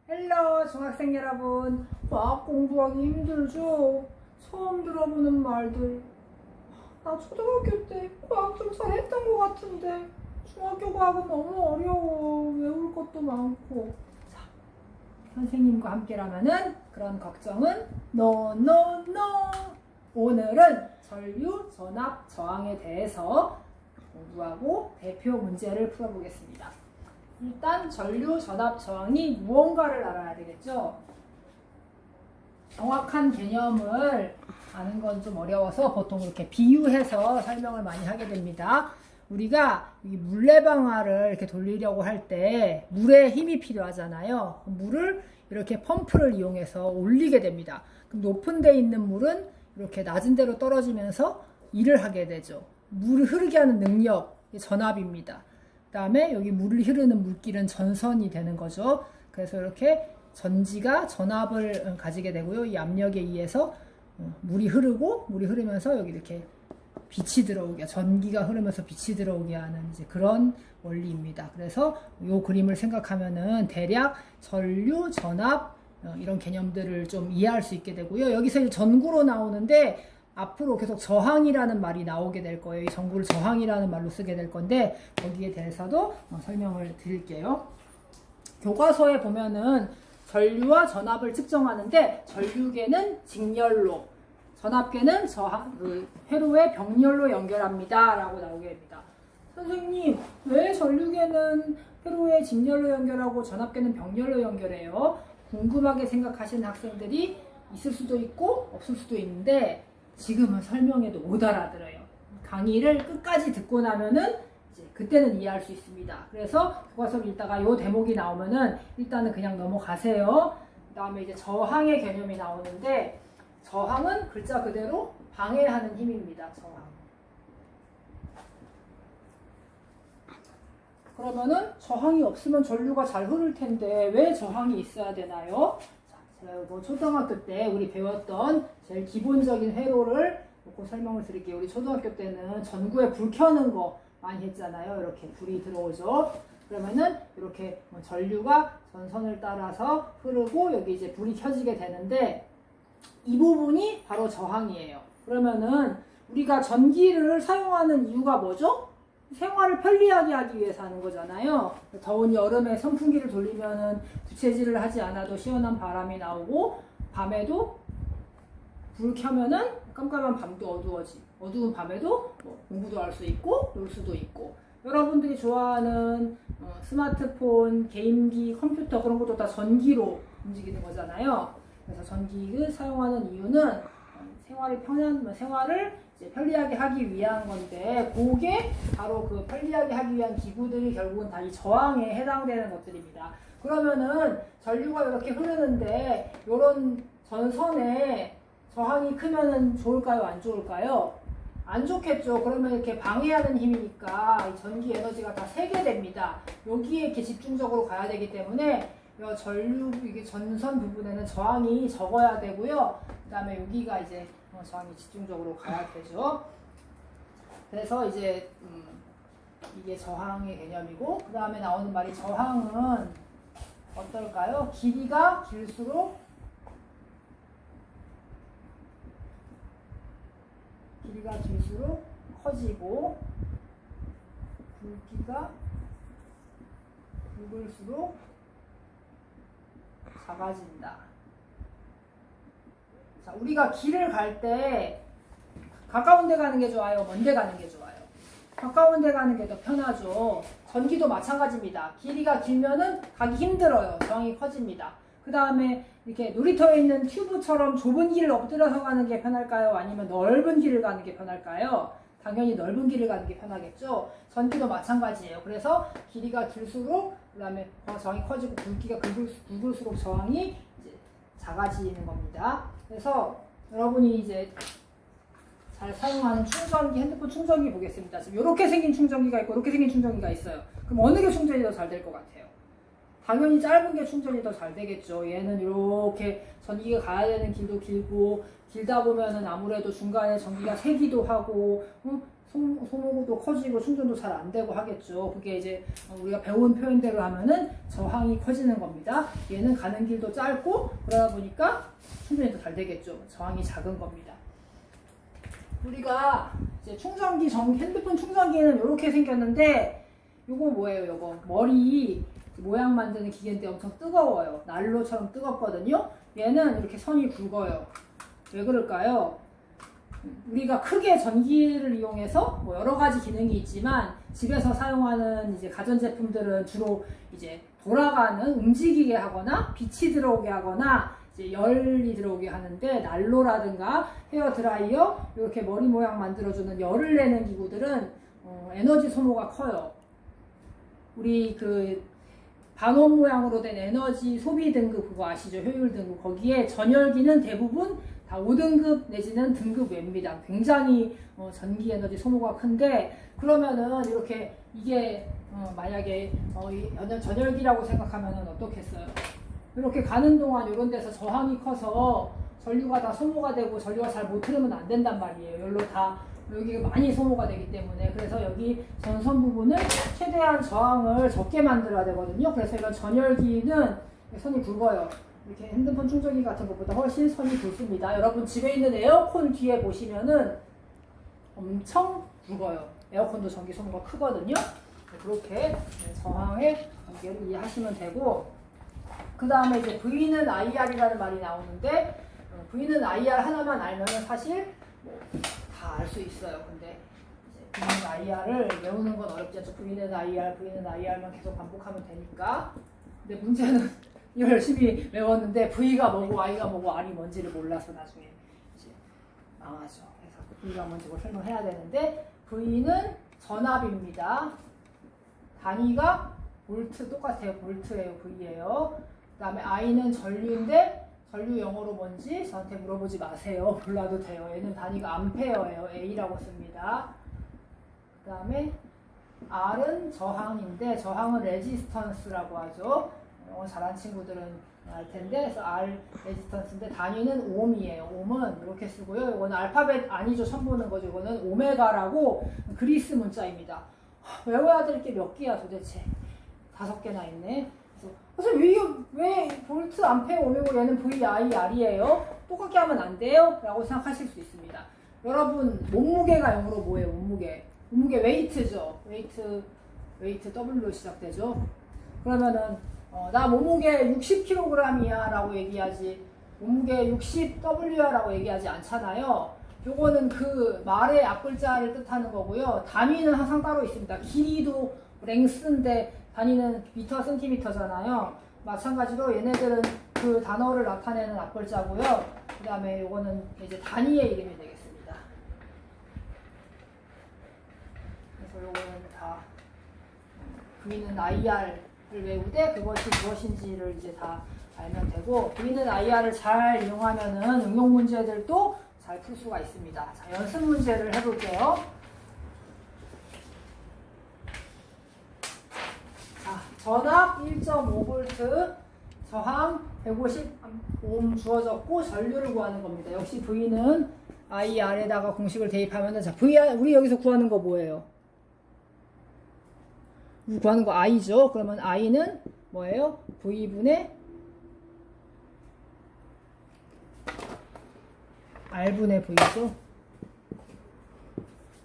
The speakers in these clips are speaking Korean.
헬로 중학생 여러분, 과학 공부하기 힘들죠? 처음 들어보는 말들. 나 초등학교 때 과학 좀 잘했던 것 같은데 중학교 과학은 너무 어려워. 외울 것도 많고. 자, 선생님과 함께라면은 그런 걱정은 no no no. 오늘은 전류, 전압, 저항에 대해서 공부하고 대표 문제를 풀어보겠습니다. 일단 전류, 전압, 저항이 무언가를 알아야 되겠죠. 정확한 개념을 아는 건 좀 어려워서 보통 이렇게 비유해서 설명을 많이 하게 됩니다. 우리가 이 물레방아를 이렇게 돌리려고 할 때 물에 힘이 필요하잖아요. 물을 이렇게 펌프를 이용해서 올리게 됩니다. 그럼 높은 데 있는 물은 이렇게 낮은 데로 떨어지면서 일을 하게 되죠. 물을 흐르게 하는 능력, 전압입니다. 그 다음에 여기 물을 흐르는 물길은 전선이 되는 거죠. 그래서 이렇게 전지가 전압을 가지게 되고요. 이 압력에 의해서 물이 흐르면서 여기 이렇게 빛이 들어오게, 전기가 흐르면서 빛이 들어오게 하는 이제 그런 원리입니다. 그래서 이 그림을 생각하면은 대략 전류, 전압 이런 개념들을 좀 이해할 수 있게 되고요. 여기서 이제 전구로 나오는데 앞으로 계속 저항이라는 말이 나오게 될 거예요. 이 전구를 저항이라는 말로 쓰게 될 건데 거기에 대해서도 설명을 드릴게요. 교과서에 보면은 전류와 전압을 측정하는데 전류계는 직렬로, 전압계는 회로의 병렬로 연결합니다 라고 나오게 됩니다. 선생님, 왜 전류계는 회로의 직렬로 연결하고 전압계는 병렬로 연결해요? 궁금하게 생각하시는 학생들이 있을 수도 있고 없을 수도 있는데 지금은 설명해도 못 알아들어요. 강의를 끝까지 듣고 나면은 이제 그때는 이해할 수 있습니다. 그래서 교과서를 읽다가 요 대목이 나오면은 일단은 그냥 넘어가세요. 그 다음에 이제 저항의 개념이 나오는데 저항은 글자 그대로 방해하는 힘입니다. 저항. 그러면은 저항이 없으면 전류가 잘 흐를 텐데 왜 저항이 있어야 되나요? 뭐 초등학교 때 우리 배웠던 제일 기본적인 회로를 놓고 설명을 드릴게요. 우리 초등학교 때는 전구에 불 켜는 거 많이 했잖아요. 이렇게 불이 들어오죠. 그러면은 이렇게 전류가 전선을 따라서 흐르고 여기 이제 불이 켜지게 되는데 이 부분이 바로 저항이에요. 그러면은 우리가 전기를 사용하는 이유가 뭐죠? 생활을 편리하게 하기 위해서 하는 거잖아요. 더운 여름에 선풍기를 돌리면은 부채질을 하지 않아도 시원한 바람이 나오고 밤에도 불 켜면은 깜깜한 밤도 어두운 밤에도 뭐 공부도 할 수 있고 놀 수도 있고 여러분들이 좋아하는 스마트폰, 게임기, 컴퓨터 그런 것도 다 전기로 움직이는 거잖아요. 그래서 전기를 사용하는 이유는 생활을 이제 편리하게 하기 위한 건데 그게 바로 그 편리하게 하기 위한 기구들이 결국은 다 이 저항에 해당되는 것들입니다. 그러면은 전류가 이렇게 흐르는데 이런 전선에 저항이 크면은 좋을까요? 안 좋을까요? 안 좋겠죠. 그러면 이렇게 방해하는 힘이니까 이 전기 에너지가 다 새게 됩니다. 여기에 이렇게 집중적으로 가야 되기 때문에 이 전류 이게 전선 부분에는 저항이 적어야 되고요. 그 다음에 여기가 이제 저항이 집중적으로 가야 되죠. 그래서 이제 이게 저항의 개념이고 그 다음에 나오는 말이 저항은 어떨까요? 길이가 길수록 커지고 굵기가 굵을수록 작아진다. 자, 우리가 길을 갈 때 가까운 데 가는 게 좋아요? 먼 데 가는 게 좋아요? 가까운 데 가는 게 더 편하죠. 전기도 마찬가지입니다. 길이가 길면은 가기 힘들어요. 저항이 커집니다. 그 다음에 이렇게 놀이터에 있는 튜브처럼 좁은 길을 엎드려서 가는 게 편할까요? 아니면 넓은 길을 가는 게 편할까요? 당연히 넓은 길을 가는 게 편하겠죠. 전기도 마찬가지예요. 그래서 길이가 길수록 그 다음에 저항이 커지고 굵기가 굵을수록 저항이 이제 작아지는 겁니다. 그래서 여러분이 이제 잘 사용하는 충전기, 핸드폰 충전기 보겠습니다. 지금 이렇게 생긴 충전기가 있고 이렇게 생긴 충전기가 있어요. 그럼 어느 게 충전이 더 잘 될 것 같아요? 당연히 짧은 게 충전이 더 잘 되겠죠. 얘는 이렇게 전기가 가야 되는 길도 길고 길다 보면은 아무래도 중간에 전기가 새기도 하고 소모도 커지고 충전도 잘 안 되고 하겠죠. 그게 이제 우리가 배운 표현대로 하면은 저항이 커지는 겁니다. 얘는 가는 길도 짧고 그러다 보니까 충전이 더 잘 되겠죠. 저항이 작은 겁니다. 우리가 이제 충전기, 핸드폰 충전기는 이렇게 생겼는데 요거 뭐예요? 요거 머리 모양 만드는 기계인데 엄청 뜨거워요. 난로처럼 뜨겁거든요. 얘는 이렇게 선이 굵어요. 왜 그럴까요? 우리가 크게 전기를 이용해서 뭐 여러 가지 기능이 있지만 집에서 사용하는 이제 가전제품들은 주로 이제 돌아가는, 움직이게 하거나 빛이 들어오게 하거나 이제 열이 들어오게 하는데, 난로라든가 헤어드라이어 이렇게 머리 모양 만들어주는 열을 내는 기구들은 에너지 소모가 커요. 우리 그 반원 모양으로 된 에너지 소비 등급 그거 아시죠? 효율 등급. 거기에 전열기는 대부분 다 5등급 내지는 등급 외입니다. 굉장히 전기 에너지 소모가 큰데, 그러면은 이렇게 이게 만약에 전열기라고 생각하면은 어떻겠어요? 이렇게 가는 동안 이런 데서 저항이 커서 전류가 다 소모가 되고 전류가 잘 못 흐르면 안 된단 말이에요. 열로 다 여기가 많이 소모가 되기 때문에. 그래서 여기 전선 부분을 최대한 저항을 적게 만들어야 되거든요. 그래서 이런 전열기는 선이 굵어요. 이렇게 핸드폰 충전기 같은 것보다 훨씬 선이 굵습니다. 여러분 집에 있는 에어컨 뒤에 보시면은 엄청 굵어요. 에어컨도 전기 소모가 크거든요. 그렇게 저항의 관계를 이해하시면 되고, 그 다음에 이제 V는 IR이라는 말이 나오는데, V는 IR 하나만 알면은 사실 다 알 수 있어요. 근데 이제 V는 IR을 외우는 건 어렵지 않죠. V는 IR만 계속 반복하면 되니까. 근데 문제는 이걸 열심히 외웠는데 V가 뭐고 I가 뭐고 R이 뭔지를 몰라서 나중에 이제 망하죠. 그래서 V가 뭔지 설명해야 되는데, V는 전압입니다. 단위가 볼트, 똑같아요. 볼트예요. V예요. 그 다음에 I는 전류인데, 전류 영어로 뭔지 저한테 물어보지 마세요. 몰라도 돼요. 얘는 단위가 암페어예요. A라고 씁니다. 그 다음에 R은 저항인데, 저항은 레지스턴스라고 하죠. 영어 잘한 친구들은 알 텐데, 그래서 R 레지스턴스인데 단위는 옴이에요. 옴은 이렇게 쓰고요. 이거는 알파벳 아니죠. 처음 보는 거죠. 이거는 오메가라고 그리스 문자입니다. 외워야 될 게 몇 개야 도대체? 5개나 있네. 그래서 왜 볼트, 암페어, 오메가 얘는 V, I, R이에요? 똑같게 하면 안 돼요? 라고 생각하실 수 있습니다. 여러분 몸무게가 영어로 뭐예요? 몸무게 웨이트죠. 웨이트 W로 시작되죠. 그러면은 나 몸무게 60kg이야 라고 얘기하지, 몸무게 60W야 라고 얘기하지 않잖아요. 요거는 그 말의 앞글자를 뜻하는 거고요. 단위는 항상 따로 있습니다. 길이도 랭스인데 단위는 미터, 센티미터잖아요. 마찬가지로 얘네들은 그 단어를 나타내는 앞글자고요. 그 다음에 요거는 이제 단위의 이름이 되겠습니다. 그래서 요거는 다 V는 IR을 외우되 그것이 무엇인지를 이제 다 알면 되고, V는 IR을 잘 이용하면은 응용 문제들도 잘 풀 수가 있습니다. 자, 연습 문제를 해볼게요. 자, 전압 1.5V, 저항 150옴 주어졌고 전류를 구하는 겁니다. 역시 V는 IR에다가 공식을 대입하면은, 자, VR, 우리 여기서 구하는 거 뭐예요? 구하는 거 I죠. 그러면 I는 뭐예요? V분의 R분의 V죠.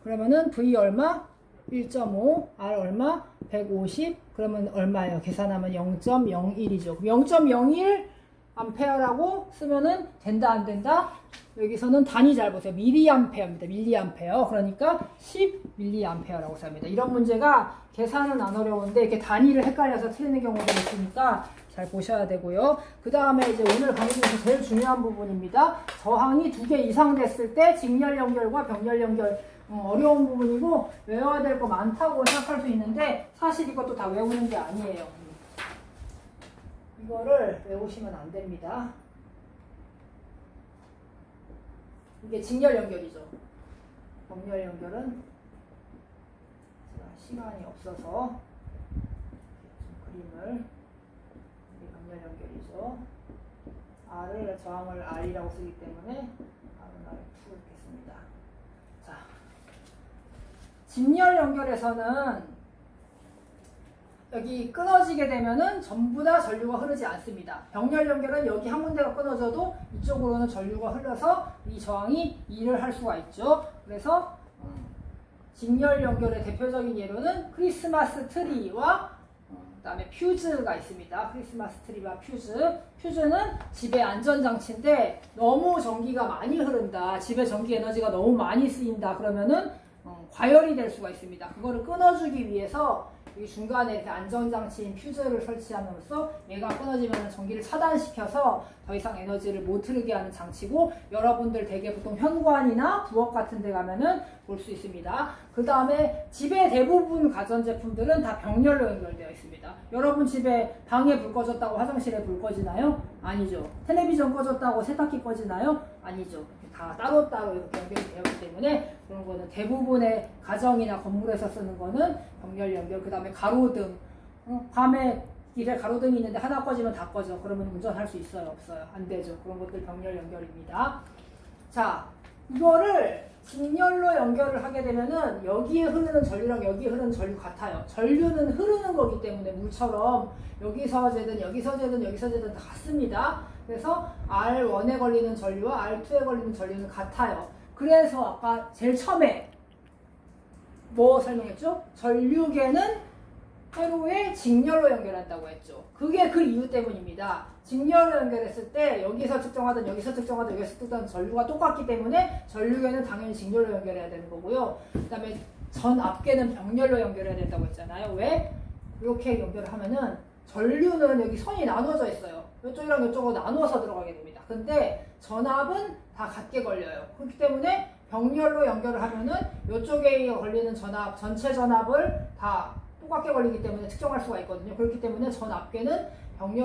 그러면은 V 얼마? 1.5, R 얼마? 150. 그러면 얼마예요? 계산하면 0.01이죠. 0.01 암페어라고 쓰면은 된다, 안 된다? 여기서는 단위 잘 보세요. 밀리암페어입니다. 밀리암페어. 그러니까 10 밀리암페어라고 씁니다. 이런 문제가 계산은 안 어려운데 이렇게 단위를 헷갈려서 틀리는 경우도 있으니까 잘 보셔야 되고요. 그 다음에 이제 오늘 강의 중에서 제일 중요한 부분입니다. 저항이 2개 이상 됐을 때 직렬 연결과 병렬 연결, 어려운 부분이고 외워야 될 거 많다고 생각할 수 있는데 사실 이것도 다 외우는 게 아니에요. 이거를 외우시면 안 됩니다. 이게 직렬 연결이죠. 병렬 연결은 제가 시간이 없어서 좀 그림을, 이게 병렬 연결이죠. R을, 저항을 R이라고 쓰기 때문에 R은 R2 읽겠습니다. 자, 직렬 연결에서는 여기 끊어지게 되면은 전부 다 전류가 흐르지 않습니다. 병렬 연결은 여기 한 군데가 끊어져도 이쪽으로는 전류가 흘러서 이 저항이 일을 할 수가 있죠. 그래서 직렬 연결의 대표적인 예로는 크리스마스 트리와 그다음에 퓨즈가 있습니다. 크리스마스 트리와 퓨즈. 퓨즈는 집의 안전장치인데 너무 전기가 많이 흐른다. 집의 전기 에너지가 너무 많이 쓰인다. 그러면은 과열이 될 수가 있습니다. 그거를 끊어주기 위해서 이 중간에 이렇게 안전장치인 퓨즈를 설치함으로써 얘가 끊어지면 전기를 차단시켜서 더 이상 에너지를 못 흐르게 하는 장치고, 여러분들 대개 보통 현관이나 부엌 같은 데 가면은 볼 수 있습니다. 그 다음에 집의 대부분 가전제품들은 다 병렬로 연결되어 있습니다. 여러분 집에 방에 불 꺼졌다고 화장실에 불 꺼지나요? 아니죠. 텔레비전 꺼졌다고 세탁기 꺼지나요? 아니죠. 다 따로따로 이렇게 연결이 되었기 때문에 그런 거는 대부분의 가정이나 건물에서 쓰는 거는 병렬 연결. 그 다음에 가로등. 밤에 길에 가로등이 있는데 하나 꺼지면 다 꺼져. 그러면 운전할 수 있어요? 없어요? 안 되죠. 그런 것들 병렬 연결입니다. 자, 이거를 직렬로 연결을 하게 되면은 여기에 흐르는 전류랑 여기에 흐르는 전류 같아요. 전류는 흐르는 거기 때문에 물처럼 여기서 재든 여기서 재든 여기서 재든 다 같습니다. 그래서 R1에 걸리는 전류와 R2에 걸리는 전류는 같아요. 그래서 아까 제일 처음에 뭐 설명했죠? 전류계는 회로에 직렬로 연결한다고 했죠. 그게 그 이유 때문입니다. 직렬로 연결했을 때 여기서 측정하든 여기서 측정하든 여기서 측정하든 전류가 똑같기 때문에 전류계는 당연히 직렬로 연결해야 되는 거고요. 그 다음에 전압계는 병렬로 연결해야 된다고 했잖아요. 왜? 이렇게 연결을 하면은 전류는 여기 선이 나눠져 있어요. 이쪽이랑 이쪽으로 나누어서 들어가게 됩니다. 근데 전압은 다 같게 걸려요. 그렇기 때문에 병렬로 연결을 하면은 이쪽에 걸리는 전압, 전체 전압을 다 똑같게 걸리기 때문에 측정할 수가 있거든요. 그렇기 때문에 전압계는 병렬